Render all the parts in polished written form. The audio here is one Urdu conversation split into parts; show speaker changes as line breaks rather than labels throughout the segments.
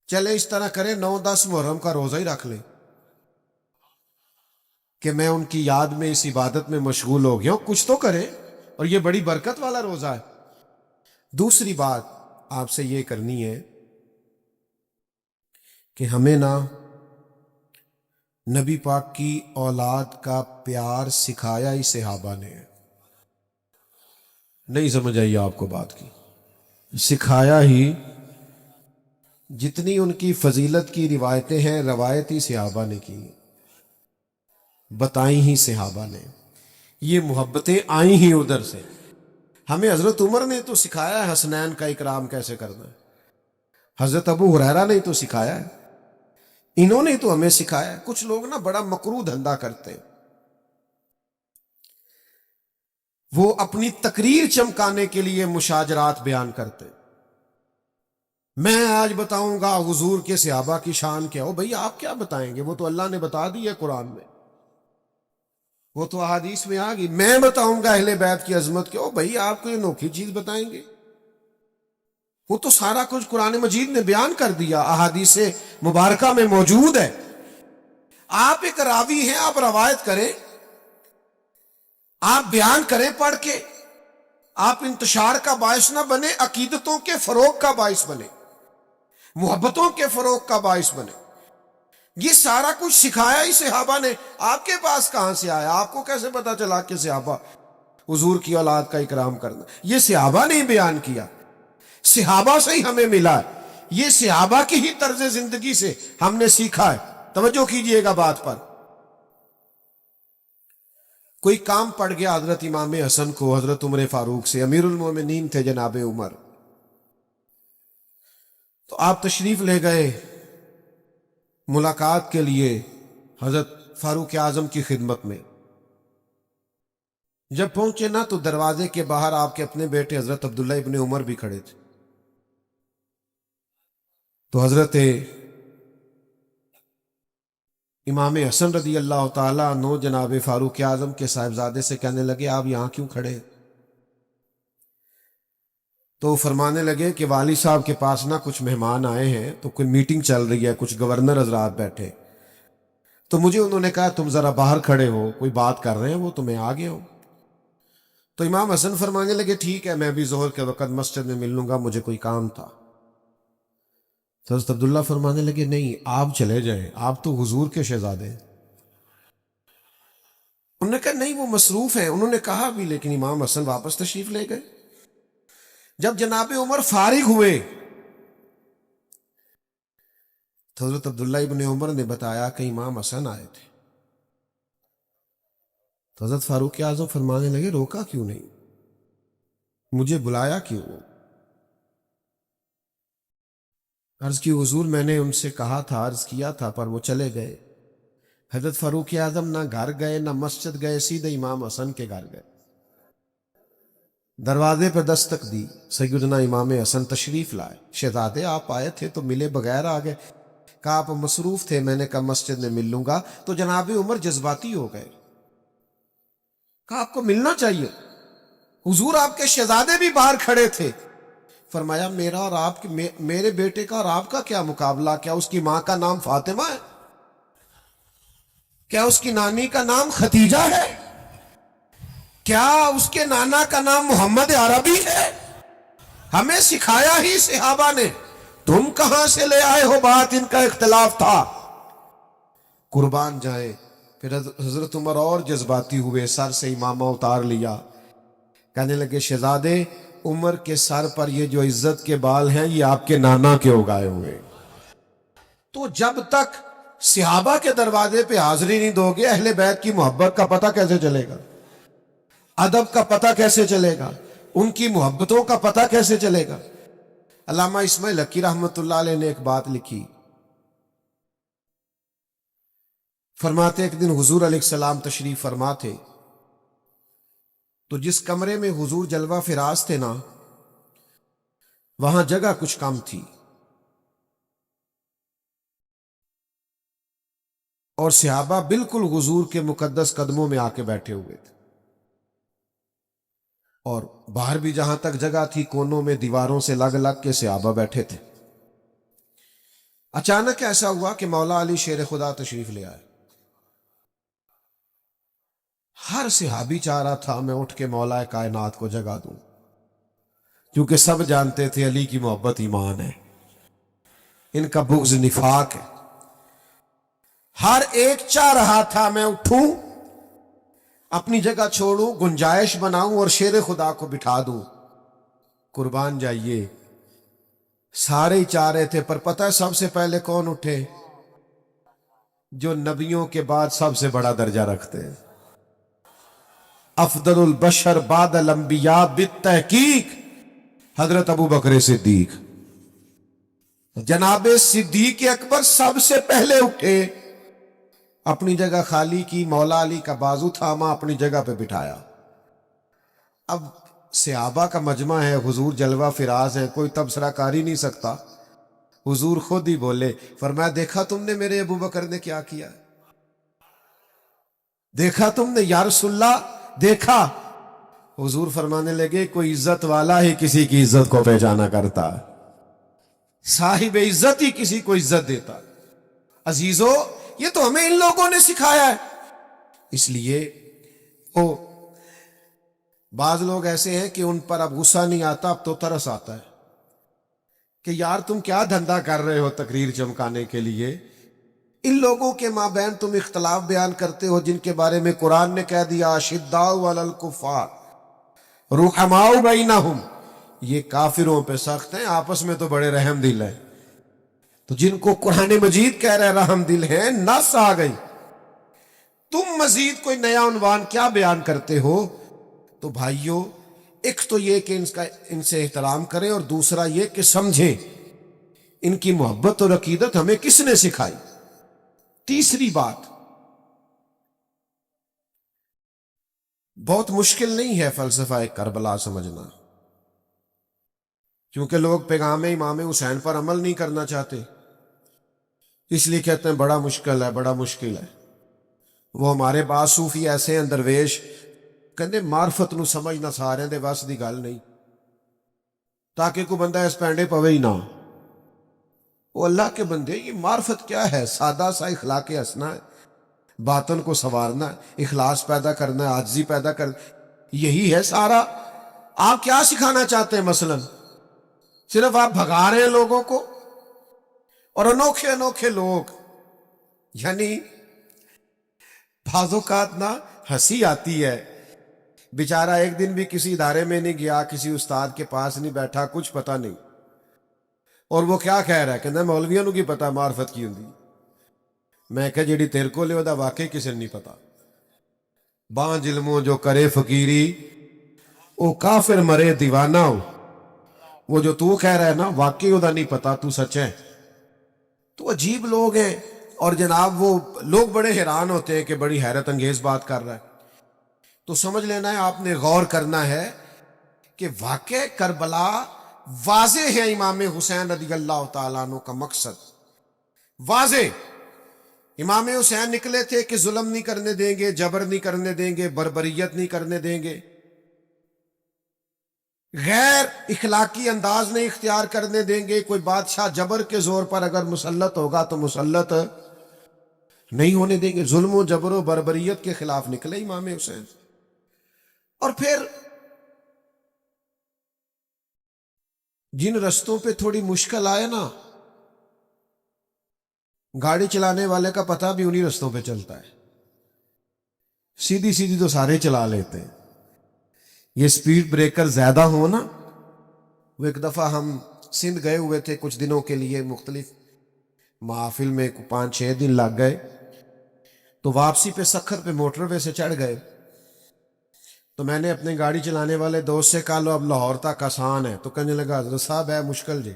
چلے اس طرح کریں 9-10 محرم کا روزہ ہی رکھ لیں کہ میں ان کی یاد میں اس عبادت میں مشغول ہو گیا ہوں، کچھ تو کریں، اور یہ بڑی برکت والا روزہ ہے۔ دوسری بات آپ سے یہ کرنی ہے کہ ہمیں نبی پاک کی اولاد کا پیار سکھایا ہی صحابہ نے ہے۔ نہیں سمجھ آئی آپ کو بات کی؟ سکھایا ہی، جتنی ان کی فضیلت کی روایتیں ہیں روایتی صحابہ نے کی، بتائیں ہی صحابہ نے، یہ محبتیں آئیں ہی ادھر سے۔ ہمیں حضرت عمر نے تو سکھایا ہے حسنین کا اکرام کیسے کرنا ہے، حضرت ابو ہریرہ نے تو سکھایا ہے، انہوں نے تو ہمیں سکھایا ہے۔ کچھ لوگ بڑا مکروہ دھندا کرتے ہیں، وہ اپنی تقریر چمکانے کے لیے مشاجرات بیان کرتے ہیں۔ میں آج بتاؤں گا حضور کے صحابہ کی شان کیا ہو۔ بھئی آپ کیا بتائیں گے، وہ تو اللہ نے بتا دی ہے قرآن میں، وہ تو احادیث میں آ گئی۔ میں بتاؤں گا اہل بیت کی عظمت کیا ہو۔ بھئی آپ کو یہ انوکھی چیز بتائیں گے، وہ تو سارا کچھ قرآن مجید نے بیان کر دیا، احادیث مبارکہ میں موجود ہے۔ آپ ایک راوی ہیں، آپ روایت کریں، آپ بیان کریں پڑھ کے، آپ انتشار کا باعث نہ بنے، عقیدتوں کے فروغ کا باعث بنے، محبتوں کے فروغ کا باعث بنے۔ یہ سارا کچھ سکھایا ہی صحابہ نے، آپ کے پاس کہاں سے آیا؟ آپ کو کیسے پتا چلا کہ صحابہ حضور کی اولاد کا اکرام کرنا؟ یہ صحابہ نے ہی بیان کیا، صحابہ سے ہی ہمیں ملا ہے، یہ صحابہ کی ہی طرز زندگی سے ہم نے سیکھا ہے۔ توجہ کیجئے گا بات پر۔ کوئی کام پڑ گیا حضرت امام حسن کو حضرت عمر فاروق سے، امیر المومنین تھے جناب عمر، تو آپ تشریف لے گئے ملاقات کے لیے حضرت فاروق اعظم کی خدمت میں۔ جب پہنچے تو دروازے کے باہر آپ کے اپنے بیٹے حضرت عبداللہ ابن عمر بھی کھڑے تھے۔ تو حضرت امام حسن رضی اللہ تعالیٰ عنہ جناب فاروق اعظم کے صاحبزادے سے کہنے لگے آپ یہاں کیوں کھڑے؟ تو فرمانے لگے کہ والد صاحب کے پاس کچھ مہمان آئے ہیں، تو کوئی میٹنگ چل رہی ہے، کچھ گورنر حضرات بیٹھے، تو مجھے انہوں نے کہا تم ذرا باہر کھڑے ہو، کوئی بات کر رہے ہیں وہ، تو میں آ گیا ہوں۔ تو امام حسن فرمانے لگے ٹھیک ہے، میں بھی ظہر کے وقت مسجد میں مل لوں گا، مجھے کوئی کام تھا۔ تو حضرت عبداللہ فرمانے لگے نہیں آپ چلے جائیں، آپ تو حضور کے شہزادے ہیں۔ انہوں نے کہا نہیں وہ مصروف ہیں، انہوں نے کہا بھی، لیکن امام حسن واپس تشریف لے گئے۔ جب جناب عمر فارغ ہوئے تو حضرت عبداللہ ابن عمر نے بتایا کہ امام حسن آئے تھے۔ تو حضرت فاروق اعظم فرمانے لگے روکا کیوں نہیں، مجھے بلایا کیوں؟ عرض کی حضور میں نے ان سے کہا تھا، عرض کیا تھا، پر وہ چلے گئے۔ حضرت فاروق اعظم نہ گھر گئے نہ مسجد گئے، سیدھے امام حسن کے گھر گئے، دروازے پہ دستک دی، سیدنا امام حسن تشریف لائے۔ شہزادے آپ آئے تھے تو ملے بغیر آ گئے؟ کہا آپ مصروف تھے، میں نے کہا مسجد میں مل لوں گا۔ تو جناب عمر جذباتی ہو گئے، کہا آپ کو ملنا چاہیے، حضور آپ کے شہزادے بھی باہر کھڑے تھے۔ فرمایا میرا اور آپ میرے بیٹے کا اور آپ کا کیا مقابلہ؟ کیا اس کی ماں کا نام فاطمہ ہے؟ کیا اس کی نانی کا نام ختیجہ ہے؟ کیا اس کے نانا کا نام محمد عربی ہے؟ ہمیں سکھایا ہی صحابہ نے، تم کہاں سے لے آئے ہو بات؟ ان کا اختلاف تھا، قربان جائیں۔ پھر حضرت عمر اور جذباتی ہوئے، سر سے امامہ اتار لیا، کہنے لگے شہزادے عمر کے سر پر یہ جو عزت کے بال ہیں یہ آپ کے نانا کے اگائے ہوئے۔ تو جب تک صحابہ کے دروازے پہ حاضری نہیں دو گے، اہل بیت کی محبت کا پتہ کیسے چلے گا؟ ادب کا پتہ کیسے چلے گا؟ ان کی محبتوں کا پتہ کیسے چلے گا؟ علامہ اسماعیل حقی رحمۃ اللہ علیہ نے ایک بات لکھی، فرماتے ایک دن حضور علیہ السلام تشریف فرما تھے، تو جس کمرے میں حضور جلوہ فراز تھے وہاں جگہ کچھ کم تھی، اور صحابہ بالکل حضور کے مقدس قدموں میں آ کے بیٹھے ہوئے تھے، اور باہر بھی جہاں تک جگہ تھی کونوں میں دیواروں سے لگ لگ کے صحابہ بیٹھے تھے۔ اچانک ایسا ہوا کہ مولا علی شیر خدا تشریف لے آئے. ہر صحابی چاہ رہا تھا میں اٹھ کے مولا کائنات کو جگا دوں، کیونکہ سب جانتے تھے علی کی محبت ایمان ہے، ان کا بغض نفاق ہے. ہر ایک چاہ رہا تھا میں اٹھوں، اپنی جگہ چھوڑوں، گنجائش بناؤں اور شیر خدا کو بٹھا دوں. قربان جائیے، سارے ہی چاہ رہے تھے، پر پتہ ہے سب سے پہلے کون اٹھے؟ جو نبیوں کے بعد سب سے بڑا درجہ رکھتے ہیں. افضل البشر بعد الانبیاء بالتحقیق حضرت ابو بکر صدیق. جناب صدیق اکبر سب سے پہلے اٹھے، اپنی جگہ خالی کی، مولا علی کا بازو تھاما، اپنی جگہ پہ بٹھایا. اب صحابہ کا مجمع ہے، حضور جلوہ فراز ہے، کوئی تبصرہ کر ہی نہیں سکتا. حضور خود ہی بولے، فرمایا دیکھا تم نے میرے ابو بکر نے کیا کیا؟ دیکھا تم نے یا رسول اللہ؟ دیکھا. حضور فرمانے لگے کوئی عزت والا ہی کسی کی عزت کو پہچانا کرتا، صاحب عزت ہی کسی کو عزت دیتا. عزیزو، یہ تو ہمیں ان لوگوں نے سکھایا ہے. اس لیے بعض لوگ ایسے ہیں کہ ان پر اب غصہ نہیں آتا، اب تو ترس آتا ہے کہ یار تم کیا دھندا کر رہے ہو تقریر چمکانے کے لیے. ان لوگوں کے مابین تم اختلاف بیان کرتے ہو جن کے بارے میں قرآن نے کہہ دیا اشداء علی الکفار رحماء بینہم، یہ کافروں پہ سخت ہیں، آپس میں تو بڑے رحم دل ہیں. تو جن کو قرآن مجید کہہ رہے رحم دل ہیں، نس آ گئی. تم مزید کوئی نیا عنوان کیا بیان کرتے ہو؟ تو بھائیو، ایک تو یہ کہ ان سے احترام کریں، اور دوسرا یہ کہ سمجھیں ان کی محبت اور عقیدت ہمیں کس نے سکھائی. تیسری بات، بہت مشکل نہیں ہے فلسفہ کربلا سمجھنا، کیونکہ لوگ پیغام امام حسین پر عمل نہیں کرنا چاہتے، اس لیے کہتے ہیں بڑا مشکل ہے، بڑا مشکل ہے. وہ ہمارے بعض صوفی ایسے ہیں درویش، کہندے معرفت نو سمجھنا سارے دے وس دی گل نہیں، تاکہ کوئی بندہ اس پینڈے پوے ہی نہ. وہ اللہ کے بندے، یہ معرفت کیا ہے؟ سادہ سا اخلاق حسنہ ہے، باطن کو سنوارنا، اخلاص پیدا کرنا، عاجزی پیدا کرنا، یہی ہے سارا. آپ کیا سکھانا چاہتے ہیں؟ مثلا صرف آپ بھگا رہے ہیں لوگوں کو، اور انوکھے انوکھے لوگ، یعنی بعض اوقات نا ہنسی آتی ہے. بیچارہ ایک دن بھی کسی ادارے میں نہیں گیا، کسی استاد کے پاس نہیں بیٹھا، کچھ پتہ نہیں، اور وہ کیا کہہ رہا ہے کہ مولویوں نو کی پتا معرفت کی ہوندی. میں کہ جیڑی تیرے کو لے وہ واقعی کسی نے نہیں پتا. بان ظلموں جو کرے فقیری، او کافر مرے دیوانہ ہو. وہ جو تو کہہ رہا ہے نا واقعی وہ نہیں پتا، تو سچ ہے. تو عجیب لوگ ہیں، اور جناب وہ لوگ بڑے حیران ہوتے ہیں کہ بڑی حیرت انگیز بات کر رہا ہے. تو سمجھ لینا ہے، آپ نے غور کرنا ہے کہ واقع کربلا واضح ہے. امام حسین رضی اللہ تعالیٰ عنہ کا مقصد واضح. امام حسین نکلے تھے کہ ظلم نہیں کرنے دیں گے، جبر نہیں کرنے دیں گے، بربریت نہیں کرنے دیں گے، غیر اخلاقی انداز نہیں اختیار کرنے دیں گے. کوئی بادشاہ جبر کے زور پر اگر مسلط ہوگا تو مسلط نہیں ہونے دیں گے. ظلم و جبر و بربریت کے خلاف نکلے امام حسین. اور پھر جن رستوں پہ تھوڑی مشکل آئے نا، گاڑی چلانے والے کا پتہ بھی انہی رستوں پہ چلتا ہے. سیدھی سیدھی تو سارے چلا لیتے ہیں. یہ سپیڈ بریکر زیادہ ہو نا. وہ ایک دفعہ ہم سندھ گئے ہوئے تھے کچھ دنوں کے لیے، مختلف محافل میں 5-6 دن لگ گئے. تو واپسی پہ سکھر پہ موٹر وے سے چڑھ گئے. تو میں نے اپنے گاڑی چلانے والے دوست سے کہا لو اب لاہور تک آسان ہے. تو کہنے لگا حضرت صاحب ہے مشکل جی.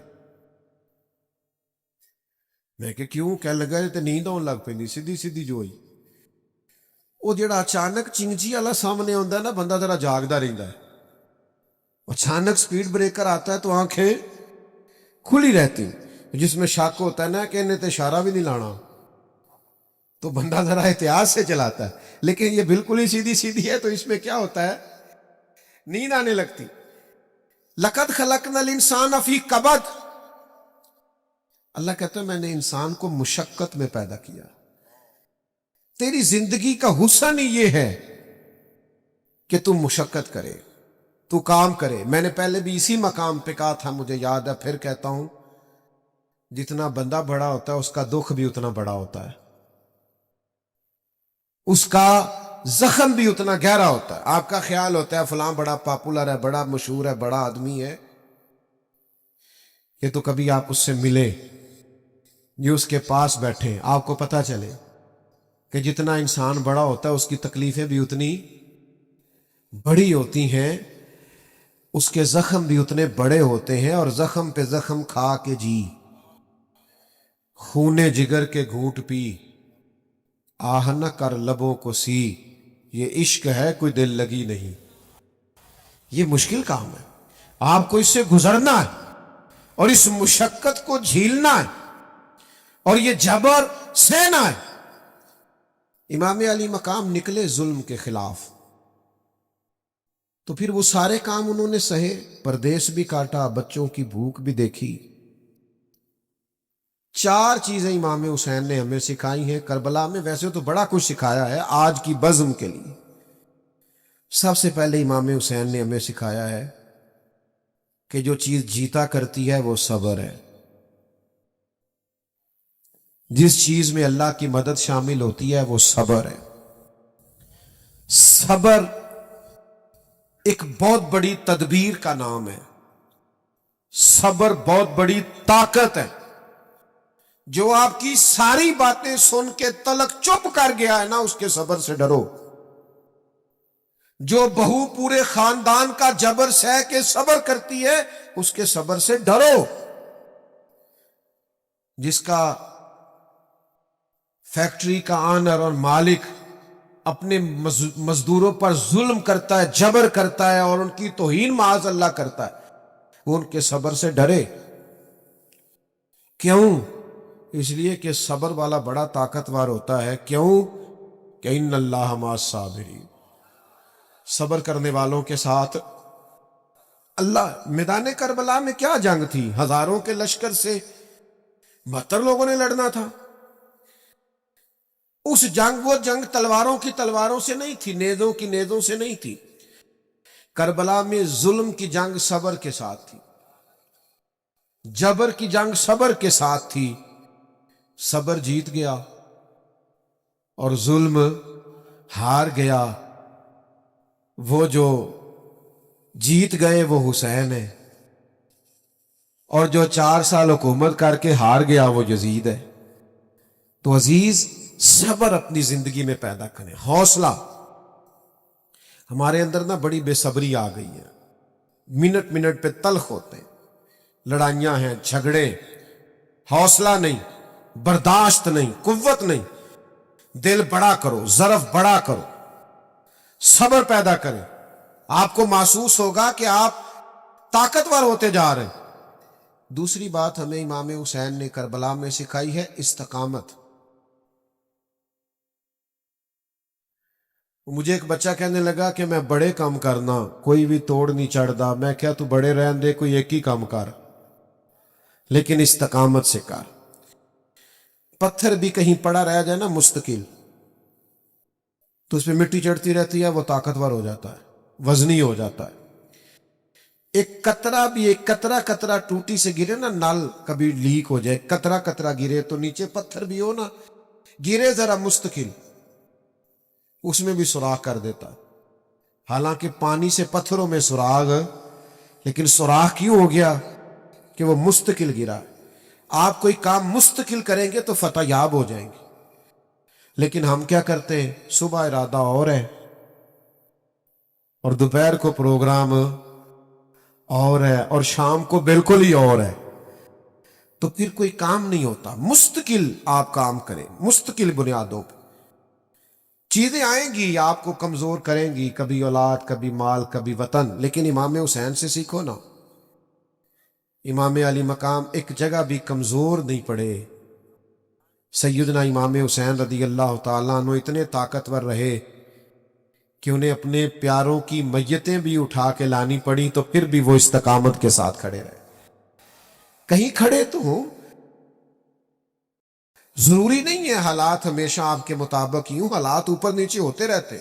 میں کہ کیوں؟ کہنے لگا تے نیند آن لگ پی سیدھی سیدھی جو ہوئی. وہ جڑا اچانک چنگجی والا سامنے آتا ہے نا، بندہ ذرا جاگتا رہتا ہے. اچانک سپیڈ بریکر آتا ہے تو آنکھیں کھلی رہتی، جس میں شک ہوتا ہے نا کہ انہیں تے اشارہ بھی نہیں لانا، تو بندہ ذرا احتیاط سے چلاتا ہے. لیکن یہ بالکل ہی سیدھی سیدھی ہے، تو اس میں کیا ہوتا ہے؟ نیند آنے لگتی. لقد خلقنا الانسان فی کبد، اللہ کہتا ہے میں نے انسان کو مشقت میں پیدا کیا. تیری زندگی کا حسن ہی یہ ہے کہ تم مشقت کرے، تو کام کرے. میں نے پہلے بھی اسی مقام پہ کہا تھا، مجھے یاد ہے، پھر کہتا ہوں، جتنا بندہ بڑا ہوتا ہے اس کا دکھ بھی اتنا بڑا ہوتا ہے، اس کا زخم بھی اتنا گہرا ہوتا ہے. آپ کا خیال ہوتا ہے فلاں بڑا پاپولر ہے، بڑا مشہور ہے، بڑا آدمی ہے، یہ تو کبھی آپ اس سے ملے، یہ اس کے پاس بیٹھے، آپ کو پتہ چلے کہ جتنا انسان بڑا ہوتا ہے اس کی تکلیفیں بھی اتنی بڑی ہوتی ہیں، اس کے زخم بھی اتنے بڑے ہوتے ہیں. اور زخم پہ زخم کھا کے جی، خونے جگر کے گھونٹ پی، آہ نہ کر لبوں کو سی، یہ عشق ہے کوئی دل لگی نہیں. یہ مشکل کام ہے، آپ کو اس سے گزرنا ہے اور اس مشقت کو جھیلنا ہے اور یہ جبر سہنا ہے. امام علی مقام نکلے ظلم کے خلاف، تو پھر وہ سارے کام انہوں نے سہے، پردیس بھی کاٹا، بچوں کی بھوک بھی دیکھی. 4 چیزیں امام حسین نے ہمیں سکھائی ہیں کربلا میں. ویسے تو بڑا کچھ سکھایا ہے آج کی بزم کے لیے. سب سے پہلے امام حسین نے ہمیں سکھایا ہے کہ جو چیز جیتا کرتی ہے وہ صبر ہے. جس چیز میں اللہ کی مدد شامل ہوتی ہے وہ صبر ہے. صبر ایک بہت بڑی تدبیر کا نام ہے. صبر بہت بڑی طاقت ہے. جو آپ کی ساری باتیں سن کے تلک چپ کر گیا ہے نا، اس کے صبر سے ڈرو. جو بہو پورے خاندان کا جبر سہ کے صبر کرتی ہے، اس کے صبر سے ڈرو. جس کا فیکٹری کا آنر اور مالک اپنے مزدوروں پر ظلم کرتا ہے، جبر کرتا ہے اور ان کی توہین معاذ اللہ کرتا ہے، وہ ان کے صبر سے ڈرے. کیوں؟ اس لیے کہ صبر والا بڑا طاقتور ہوتا ہے. کیوں؟ کہ ان اللہ مع الصابرین، صبر کرنے والوں کے ساتھ اللہ. میدان کربلا میں کیا جنگ تھی؟ ہزاروں کے لشکر سے 72 لوگوں نے لڑنا تھا. اس جنگ، وہ جنگ تلواروں کی تلواروں سے نہیں تھی، نیزوں کی نیزوں سے نہیں تھی. کربلا میں ظلم کی جنگ صبر کے ساتھ تھی، جبر کی جنگ صبر کے ساتھ تھی. صبر جیت گیا اور ظلم ہار گیا. وہ جو جیت گئے وہ حسین ہے، اور جو 4 سال حکومت کر کے ہار گیا وہ یزید ہے. تو عزیز، صبر اپنی زندگی میں پیدا کریں. حوصلہ. ہمارے اندر نا بڑی بے صبری آ گئی ہے، منٹ منٹ پہ تلخ ہوتے ہیں، لڑائیاں ہیں، جھگڑے. حوصلہ نہیں، برداشت نہیں، قوت نہیں. دل بڑا کرو، ظرف بڑا کرو، صبر پیدا کریں. آپ کو محسوس ہوگا کہ آپ طاقتور ہوتے جا رہے ہیں. دوسری بات ہمیں امام حسین نے کربلا میں سکھائی ہے استقامت. مجھے ایک بچہ کہنے لگا کہ میں بڑے کام کرنا، کوئی بھی توڑ نہیں چڑھتا. میں کیا تو بڑے رہن دے، کوئی ایک ہی کام کر، لیکن استقامت سے کر. پتھر بھی کہیں پڑا رہ جائے نا مستقل، تو اس پہ مٹی چڑھتی رہتی ہے، وہ طاقتور ہو جاتا ہے، وزنی ہو جاتا ہے. ایک قطرہ بھی، ایک قطرہ قطرہ ٹوٹی سے گرے نا، نل کبھی لیک ہو جائے، قطرہ قطرہ گرے تو نیچے پتھر بھی ہو نا، گرے ذرا مستقل، اس میں بھی سوراخ کر دیتا. حالانکہ پانی سے پتھروں میں سوراخ، لیکن سوراخ کیوں ہو گیا؟ کہ وہ مستقل گرا. آپ کوئی کام مستقل کریں گے تو فتح یاب ہو جائیں گے. لیکن ہم کیا کرتے ہیں؟ صبح ارادہ اور ہے اور دوپہر کو پروگرام اور ہے اور شام کو بالکل ہی اور ہے، تو پھر کوئی کام نہیں ہوتا. مستقل آپ کام کریں، مستقل بنیادوں پہ. چیزیں آئیں گی آپ کو کمزور کریں گی، کبھی اولاد، کبھی مال، کبھی وطن، لیکن امام حسین سے سیکھو نا. امام علی مقام ایک جگہ بھی کمزور نہیں پڑے. سیدنا امام حسین رضی اللہ تعالیٰ عنہ اتنے طاقتور رہے کہ انہیں اپنے پیاروں کی میتیں بھی اٹھا کے لانی پڑی، تو پھر بھی وہ استقامت کے ساتھ کھڑے رہے. کہیں کھڑے تو ہوں، ضروری نہیں ہے حالات ہمیشہ آپ کے مطابق یوں، حالات اوپر نیچے ہوتے رہتے.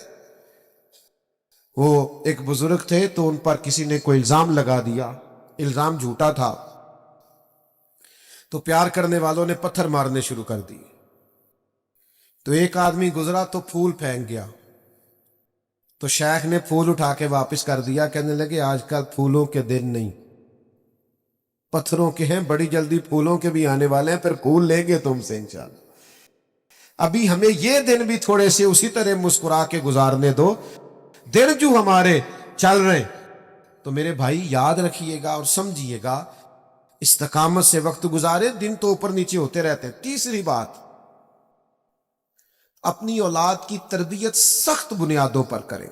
وہ ایک بزرگ تھے تو ان پر کسی نے کوئی الزام لگا دیا، الزام جھوٹا تھا، تو پیار کرنے والوں نے پتھر مارنے شروع کر دی. تو ایک آدمی گزرا تو پھول پھینک گیا، تو شیخ نے پھول اٹھا کے واپس کر دیا، کہنے لگے آج کل پھولوں کے دن نہیں، پتھروں کے ہیں، بڑی جلدی پھولوں کے بھی آنے والے ہیں، پھر پھول لیں گے تم سے انشاءاللہ. ابھی ہمیں یہ دن بھی تھوڑے سے اسی طرح مسکرا کے گزارنے دو، دن جو ہمارے چل رہے ہیں. تو میرے بھائی یاد رکھیے گا اور سمجھیے گا، استقامت سے وقت گزارے، دن تو اوپر نیچے ہوتے رہتے ہیں. تیسری بات، اپنی اولاد کی تربیت سخت بنیادوں پر کریں.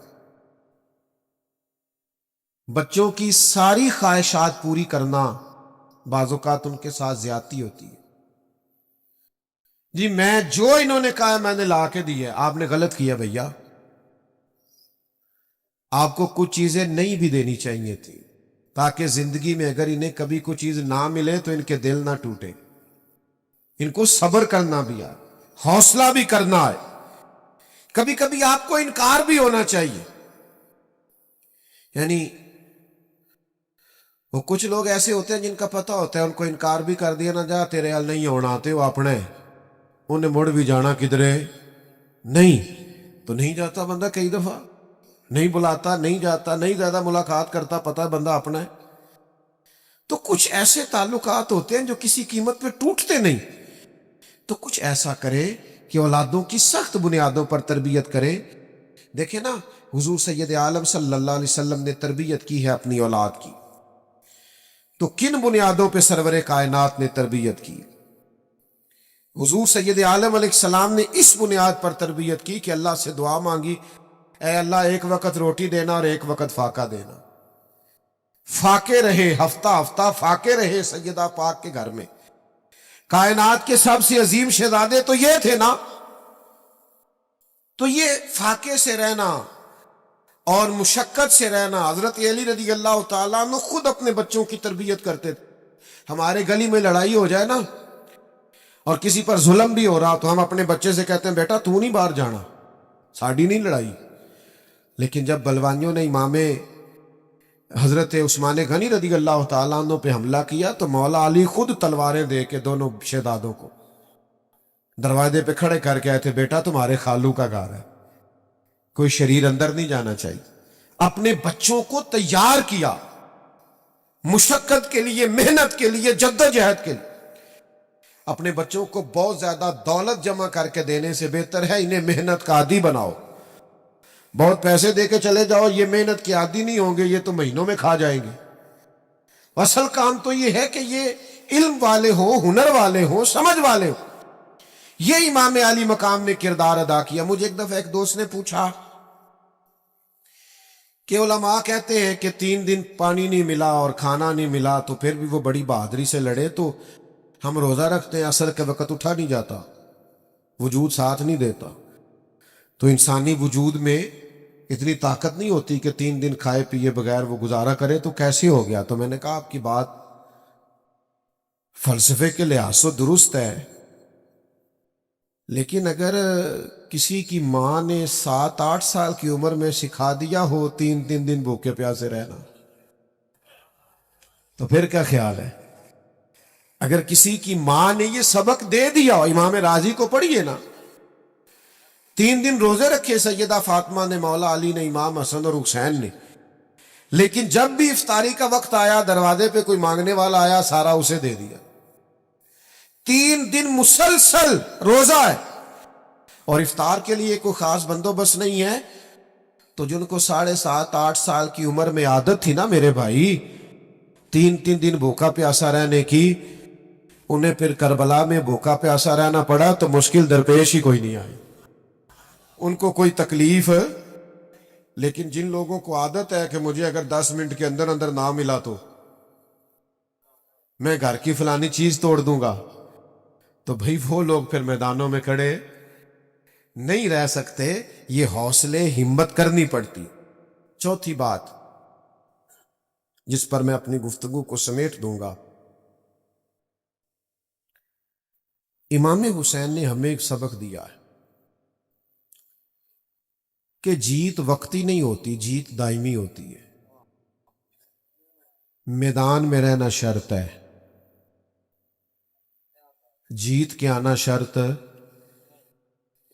بچوں کی ساری خواہشات پوری کرنا بعض اوقات ان کے ساتھ زیادتی ہوتی ہے. جی میں جو انہوں نے کہا میں نے لا کے دی ہے، آپ نے غلط کیا بھیا، آپ کو کچھ چیزیں نہیں بھی دینی چاہیے تھی، تاکہ زندگی میں اگر انہیں کبھی کوئی چیز نہ ملے تو ان کے دل نہ ٹوٹے. ان کو صبر کرنا بھی ہے، حوصلہ بھی کرنا ہے. کبھی کبھی آپ کو انکار بھی ہونا چاہیے. یعنی وہ کچھ لوگ ایسے ہوتے ہیں جن کا پتہ ہوتا ہے ان کو انکار بھی کر دیا، نہ جا تیرے حال نہیں ہونا آتے وہ اپنے، انہیں مڑ بھی جانا کدھرے نہیں، تو نہیں جاتا بندہ. کئی دفعہ نہیں بلاتا، نہیں جاتا، نہیں زیادہ ملاقات کرتا، پتہ ہے بندہ اپنا ہے. تو کچھ ایسے تعلقات ہوتے ہیں جو کسی قیمت پہ ٹوٹتے نہیں. تو کچھ ایسا کرے کہ اولادوں کی سخت بنیادوں پر تربیت کرے. دیکھیں نا، حضور سید عالم صلی اللہ علیہ وسلم نے تربیت کی ہے اپنی اولاد کی، تو کن بنیادوں پہ سرور کائنات نے تربیت کی؟ حضور سید عالم علیہ السلام نے اس بنیاد پر تربیت کی کہ اللہ سے دعا مانگی، اے اللہ ایک وقت روٹی دینا اور ایک وقت فاقہ دینا. فاقے رہے، ہفتہ ہفتہ فاقے رہے سیدہ پاک کے گھر میں. کائنات کے سب سے عظیم شہزادے تو یہ تھے نا. تو یہ فاقے سے رہنا اور مشقت سے رہنا، حضرت علی رضی اللہ تعالیٰ عنہ خود اپنے بچوں کی تربیت کرتے تھے. ہمارے گلی میں لڑائی ہو جائے نا اور کسی پر ظلم بھی ہو رہا تو ہم اپنے بچے سے کہتے ہیں بیٹا تو نہیں باہر جانا، ساڑی نہیں لڑائی. لیکن جب بلوانیوں نے امام حضرت عثمان غنی رضی اللہ تعالیٰ عنہ پہ حملہ کیا تو مولا علی خود تلواریں دے کے دونوں شہزادوں کو دروازے پہ کھڑے کر کے آئے تھے، بیٹا تمہارے خالو کا گھر ہے، کوئی شریر اندر نہیں جانا چاہیے. اپنے بچوں کو تیار کیا مشقت کے لیے، محنت کے لیے، جدوجہد کے لیے. اپنے بچوں کو بہت زیادہ دولت جمع کر کے دینے سے بہتر ہے انہیں محنت کا عادی بناؤ. بہت پیسے دے کے چلے جاؤ، یہ محنت کے عادی نہیں ہوں گے، یہ تو مہینوں میں کھا جائیں گے. اصل کام تو یہ ہے کہ یہ علم والے ہوں، ہنر والے ہوں، سمجھ والے ہوں. یہ امام علی مقام نے کردار ادا کیا. مجھے ایک دفعہ ایک دوست نے پوچھا کہ علماء کہتے ہیں کہ 3 دن پانی نہیں ملا اور کھانا نہیں ملا تو پھر بھی وہ بڑی بہادری سے لڑے، تو ہم روزہ رکھتے ہیں، عصر کے وقت اٹھا نہیں جاتا، وجود ساتھ نہیں دیتا. تو انسانی وجود میں اتنی طاقت نہیں ہوتی کہ 3 دن کھائے پیے بغیر وہ گزارا کرے، تو کیسے ہو گیا؟ تو میں نے کہا آپ کی بات فلسفے کے لحاظ سے درست ہے، لیکن اگر کسی کی ماں نے 7-8 سال کی عمر میں سکھا دیا ہو 3 دن بھوکے پیاسے رہنا، تو پھر کیا خیال ہے؟ اگر کسی کی ماں نے یہ سبق دے دیا ہو، امام راضی کو پڑھیے نا، 3 دن روزے رکھے سیدہ فاطمہ نے، مولا علی نے، امام حسن اور حسین نے، لیکن جب بھی افطاری کا وقت آیا دروازے پہ کوئی مانگنے والا آیا سارا اسے دے دیا. 3 دن مسلسل روزہ ہے اور افطار کے لیے کوئی خاص بندوبست نہیں ہے. تو جن کو 7.5-8 سال کی عمر میں عادت تھی نا میرے بھائی 3 دن بھوکا پیاسا رہنے کی، انہیں پھر کربلا میں بھوکا پیاسا رہنا پڑا تو مشکل درپیش ہی کوئی نہیں آئی، ان کو کوئی تکلیف. لیکن جن لوگوں کو عادت ہے کہ مجھے اگر 10 منٹ کے اندر اندر نہ ملا تو میں گھر کی فلانی چیز توڑ دوں گا، تو بھئی وہ لوگ پھر میدانوں میں کھڑے نہیں رہ سکتے. یہ حوصلے ہمت کرنی پڑتی. چوتھی بات جس پر میں اپنی گفتگو کو سمیٹ دوں گا، امام حسین نے ہمیں ایک سبق دیا ہے کہ جیت وقتی نہیں ہوتی، جیت دائمی ہوتی ہے۔ میدان میں رہنا شرط ہے، جیت کے آنا شرط۔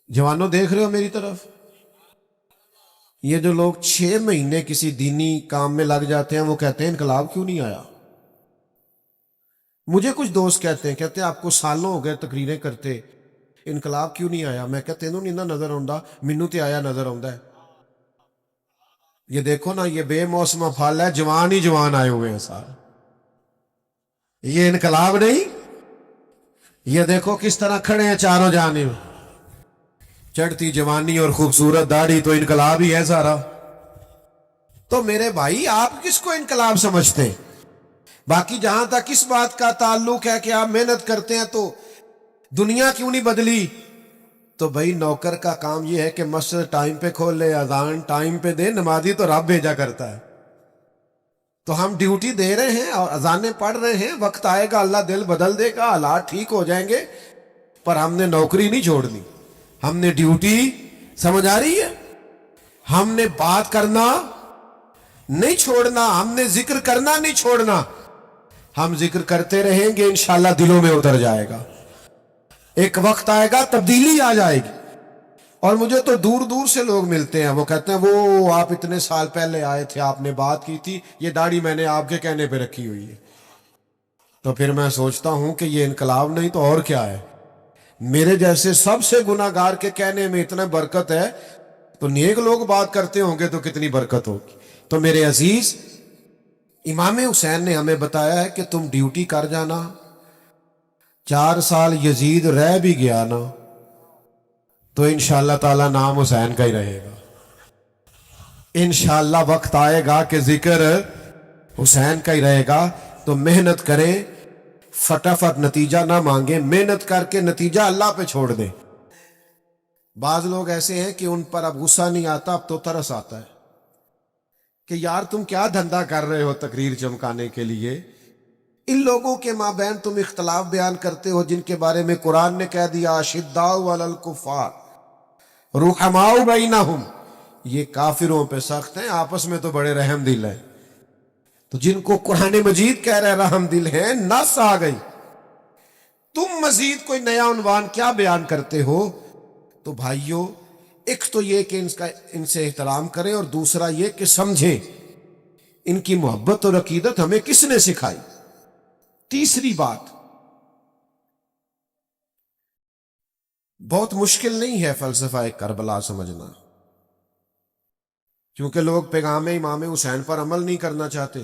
جوانوں دیکھ رہے ہو میری طرف؟ یہ جو لوگ 6 مہینے کسی دینی کام میں لگ جاتے ہیں وہ کہتے ہیں انقلاب کیوں نہیں آیا؟ مجھے کچھ دوست کہتے ہیں آپ کو سالوں ہو گئے تقریریں کرتے، انقلاب کیوں نہیں آیا؟ میں کہتے تینوں نہیں نہ نظر آਉਂدا، مینوں تے آیا نظر آਉਂدا ہے۔ یہ دیکھو نا، یہ بے موسم پھل ہے، جوان ہی جوان آئے ہوئے ہیں سارے، یہ انقلاب نہیں۔ یہ دیکھو کس طرح کھڑے ہیں چاروں جانب، چڑھتی جوانی اور خوبصورت داڑھی، تو انقلاب ہی ہے سارا۔ تو میرے بھائی آپ کس کو انقلاب سمجھتے ہیں؟ باقی جہاں تک اس بات کا تعلق ہے کہ آپ محنت کرتے ہیں تو دنیا کیوں نہیں بدلی، تو بھائی نوکر کا کام یہ ہے کہ مسجد ٹائم پہ کھول لے، اذان ٹائم پہ دے، نمازی تو رب بھیجا کرتا ہے۔ تو ہم ڈیوٹی دے رہے ہیں اور اذانیں پڑھ رہے ہیں، وقت آئے گا اللہ دل بدل دے گا، حالات ٹھیک ہو جائیں گے، پر ہم نے نوکری نہیں چھوڑنی، ہم نے ڈیوٹی، سمجھ آ رہی ہے؟ ہم نے بات کرنا نہیں چھوڑنا، ہم نے ذکر کرنا نہیں چھوڑنا، ہم ذکر کرتے رہیں گے، انشاءاللہ دلوں میں اتر جائے گا، ایک وقت آئے گا تبدیلی آ جائے گی۔ اور مجھے تو دور دور سے لوگ ملتے ہیں، وہ کہتے ہیں وہ آپ اتنے سال پہلے آئے تھے، آپ نے بات کی تھی، یہ داڑھی میں نے آپ کے کہنے پہ رکھی ہوئی ہے۔ تو پھر میں سوچتا ہوں کہ یہ انقلاب نہیں تو اور کیا ہے؟ میرے جیسے سب سے گناہ گار کے کہنے میں اتنا برکت ہے، تو نیک لوگ بات کرتے ہوں گے تو کتنی برکت ہوگی۔ تو میرے عزیز، امام حسین نے ہمیں بتایا ہے کہ تم ڈیوٹی کر جانا، 4 سال یزید رہ بھی گیا نا تو انشاءاللہ تعالی نام حسین کا ہی رہے گا۔ انشاءاللہ وقت آئے گا کہ ذکر حسین کا ہی رہے گا۔ تو محنت کریں، فٹافٹ نتیجہ نہ مانگیں، محنت کر کے نتیجہ اللہ پہ چھوڑ دیں۔ بعض لوگ ایسے ہیں کہ ان پر اب غصہ نہیں آتا، اب تو ترس آتا ہے کہ یار تم کیا دھندا کر رہے ہو تقریر چمکانے کے لیے؟ ان لوگوں کے مابین تم اختلاف بیان کرتے ہو جن کے بارے میں قرآن نے کہہ دیا اشداء علی الکفار رحماء بینہم، یہ کافروں پہ سخت ہیں، آپس میں تو بڑے رحم دل ہیں۔ تو جن کو قرآن مجید کہہ رہے رحم دل ہیں، نس آ گئی، تم مزید کوئی نیا عنوان کیا بیان کرتے ہو؟ تو بھائیو، ایک تو یہ کہ ان سے احترام کریں، اور دوسرا یہ کہ سمجھیں ان کی محبت اور عقیدت ہمیں کس نے سکھائی۔ تیسری بات، بہت مشکل نہیں ہے فلسفہ کربلا سمجھنا، کیونکہ لوگ پیغام امام حسین پر عمل نہیں کرنا چاہتے،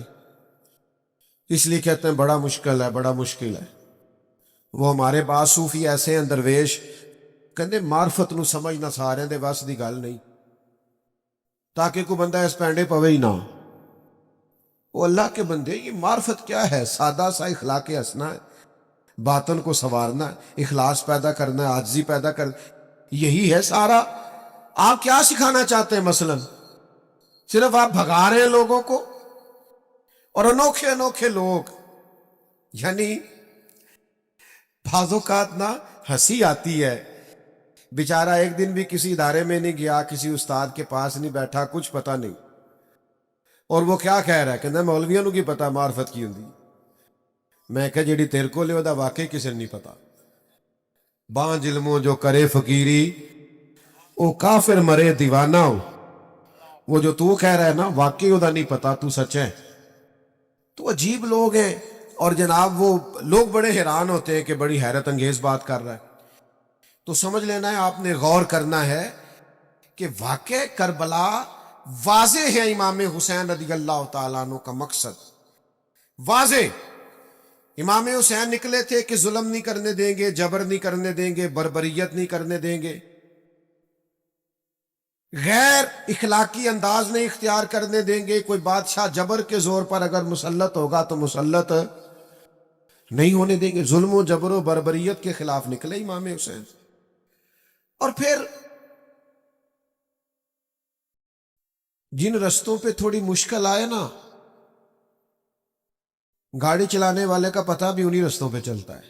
اس لیے کہتے ہیں بڑا مشکل ہے، بڑا مشکل ہے۔ وہ ہمارے بعض صوفی ایسے ہیں درویش، کہتے معرفت نو سمجھنا سارے دے بس دی گل نہیں، تاکہ کوئی بندہ اس پینڈے پوے ہی نہ۔ وہ اللہ کے بندے، یہ معرفت کیا ہے؟ سادہ سا اخلاق ہنسنا ہے، باطن کو سنوارنا ہے، اخلاص پیدا کرنا ہے، عاجزی پیدا کرنا، یہی ہے سارا۔ آپ کیا سکھانا چاہتے ہیں؟ مثلا صرف آپ بھگا رہے ہیں لوگوں کو، اور انوکھے انوکھے لوگ، یعنی بعض اوقات نا ہنسی آتی ہے، بیچارہ ایک دن بھی کسی ادارے میں نہیں گیا، کسی استاد کے پاس نہیں بیٹھا، کچھ پتہ نہیں، اور وہ کیا کہہ رہا ہے، کہنا مولویوں نو کی پتا معرفت کی ہوندی۔ میں کہ جیڑی تیرے کو لے دا واقعی کسی نے نہیں پتا۔ بانج علموں جو کرے فقیری، او کافر مرے دیوانہ ہو۔ وہ جو تو کہہ رہا ہے نا واقعی او دا نہیں پتا، تو سچ ہے۔ تو عجیب لوگ ہیں، اور جناب وہ لوگ بڑے حیران ہوتے ہیں کہ بڑی حیرت انگیز بات کر رہا ہے۔ تو سمجھ لینا ہے، آپ نے غور کرنا ہے کہ واقع کربلا واضح ہے، امام حسین رضی اللہ تعالیٰ عنہ کا مقصد واضح۔ امام حسین نکلے تھے کہ ظلم نہیں کرنے دیں گے، جبر نہیں کرنے دیں گے، بربریت نہیں کرنے دیں گے، غیر اخلاقی انداز نہیں اختیار کرنے دیں گے، کوئی بادشاہ جبر کے زور پر اگر مسلط ہوگا تو مسلط نہیں ہونے دیں گے۔ ظلم و جبر و بربریت کے خلاف نکلے امام حسین۔ اور پھر جن رستوں پہ تھوڑی مشکل آئے نا، گاڑی چلانے والے کا پتہ بھی انہی رستوں پہ چلتا ہے،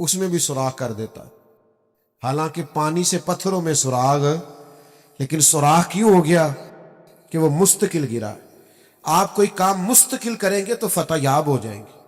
اس میں بھی سوراخ کر دیتا ہے. حالانکہ پانی سے پتھروں میں سراغ، لیکن سوراخ کیوں ہو گیا؟ کہ وہ مستقل گرا. آپ کوئی کام مستقل کریں گے تو فتح یاب ہو جائیں گے.